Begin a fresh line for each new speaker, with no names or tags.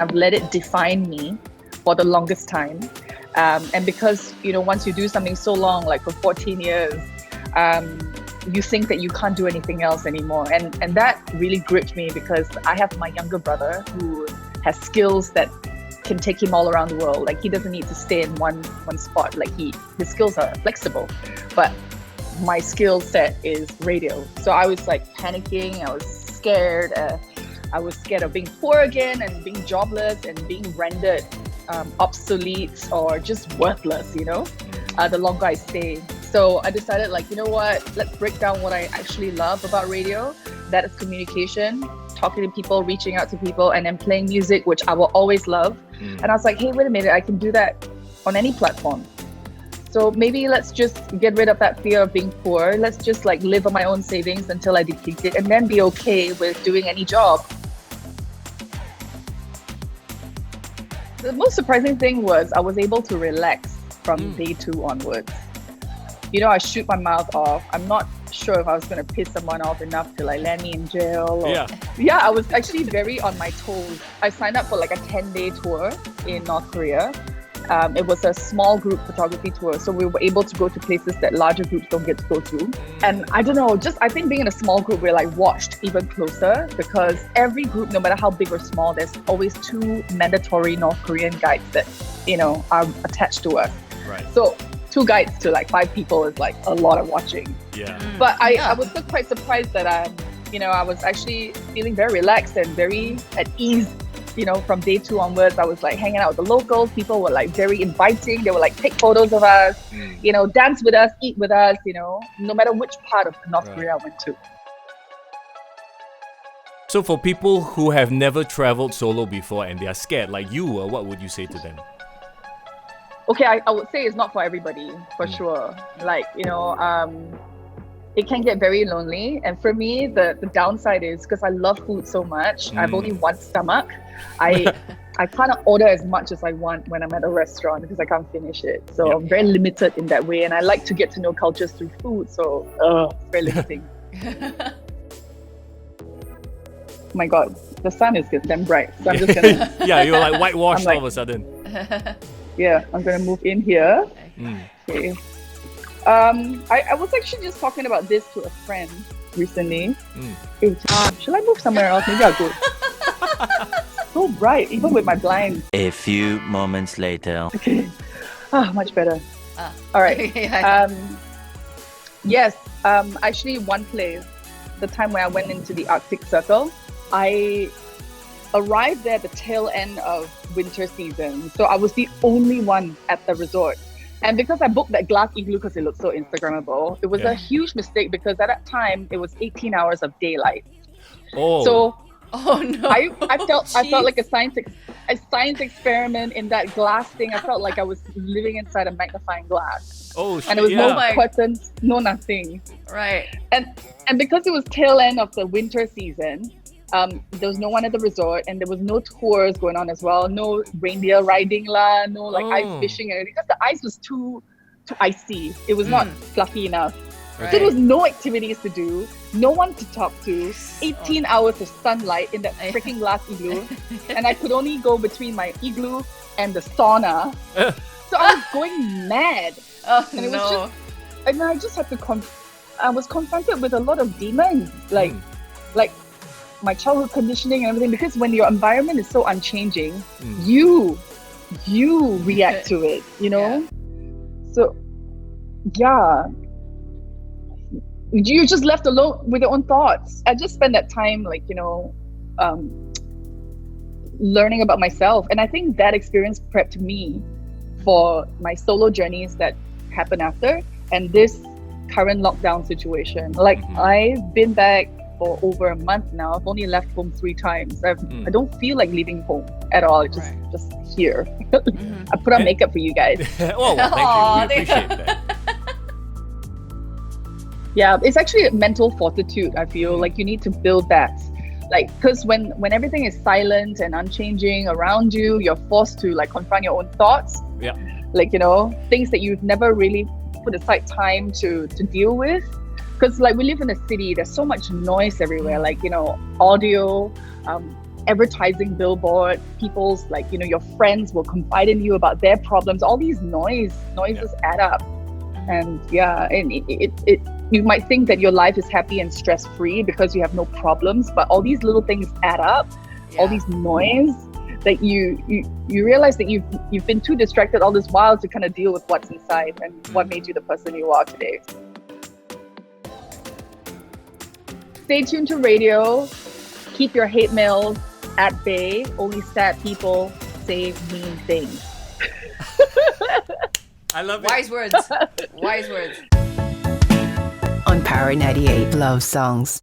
I've let it define me for the longest time. And because, once you do something so long, like for 14 years, you think that you can't do anything else anymore. And that really gripped me because I have my younger brother who has skills that can take him all around the world. Like, he doesn't need to stay in one spot. Like, his skills are flexible, but my skill set is radio. So I was like panicking. I was scared. I was scared of being poor again and being jobless and being rendered obsolete or just worthless, the longer I stay. So I decided, like, you know what, let's break down what I actually love about radio. That is communication, talking to people, reaching out to people, and then playing music, which I will always love. And I was like, hey, wait a minute, I can do that on any platform. So maybe let's just get rid of that fear of being poor. Let's just like live on my own savings until I deplete it and then be okay with doing any job. The most surprising thing was I was able to relax from day 2 onwards. I shoot my mouth off. I'm not sure if I was going to piss someone off enough to like land me in jail. Yeah, I was actually very on my toes. I signed up for like a 10-day tour in North Korea. It was a small group photography tour, so we were able to go to places that larger groups don't get to go to. And I don't know, I think being in a small group, we're like watched even closer because every group, no matter how big or small, there's always 2 mandatory North Korean guides that, are attached to us.
Right.
So 2 guides to like 5 people is like a lot of watching.
Yeah.
But I was still quite surprised that I was actually feeling very relaxed and very at ease. From day 2 onwards, I was like hanging out with the locals. People were like very inviting. They were like take photos of us, dance with us, eat with us, no matter which part of North Korea I went to.
So for people who have never traveled solo before and they are scared like you were, what would you say to them?
Okay, I would say it's not for everybody, for sure. Like, it can get very lonely. And for me, the downside is because I love food so much, I have only one stomach. I can't order as much as I want when I'm at a restaurant because I can't finish it. So I'm very limited in that way. And I like to get to know cultures through food. So it's very limiting. Oh my God, the sun is damn bright. So I'm just going to...
Yeah, you're like whitewashed all of a sudden.
Yeah, I'm going to move in here. Okay. I was actually just talking about this to a friend recently. Hey, should I move somewhere else? Maybe I'll go. So bright, even with my blinds.
A few moments later.
Okay. Much better. All right. Yes. Actually, one place, the time when I went into the Arctic Circle, I arrived there at the tail end of winter season. So I was the only one at the resort. And because I booked that glass igloo because it looked so Instagrammable, it was a huge mistake because at that time it was 18 hours of daylight. So
no!
I felt like a science experiment in that glass thing. I felt like I was living inside a magnifying glass. And there was no curtains, no nothing.
Right.
And because it was tail end of the winter season, there was no one at the resort and there was no tours going on as well. No reindeer riding no like ice fishing and everything because the ice was too icy. It was not fluffy enough.
Right.
So there was no activities to do, no one to talk to, 18 hours of sunlight in that freaking glass igloo. And I could only go between my igloo and the sauna. So I was going mad. And it was just, and I just had to I was confronted with a lot of demons, like my childhood conditioning and everything, because when your environment is so unchanging, you react to it, So you're just left alone with your own thoughts. I just spent that time learning about myself, and I think that experience prepped me for my solo journeys that happen after and this current lockdown situation. Like I've been back for over a month now. I've only left home 3 times. I don't feel like leaving home at all. It's just here. I put on makeup for you guys.
Oh, thank you. We appreciate that.
Yeah, it's actually a mental fortitude. I feel like you need to build that. Like, because when everything is silent and unchanging around you, you're forced to like confront your own thoughts.
Yeah.
Like, things that you've never really put aside time to deal with. Because like we live in a city, there's so much noise everywhere, like, audio, advertising billboard, people's like, your friends will confide in you about their problems. All these noises add up. And you might think that your life is happy and stress-free because you have no problems, but all these little things add up, all these noise that you realize that you've been too distracted all this while to kind of deal with what's inside and what made you the person you are today. Stay tuned to radio. Keep your hate mails at bay. Only sad people say mean things.
I love it.
Wise words. Wise words.
On Power 98 Love Songs.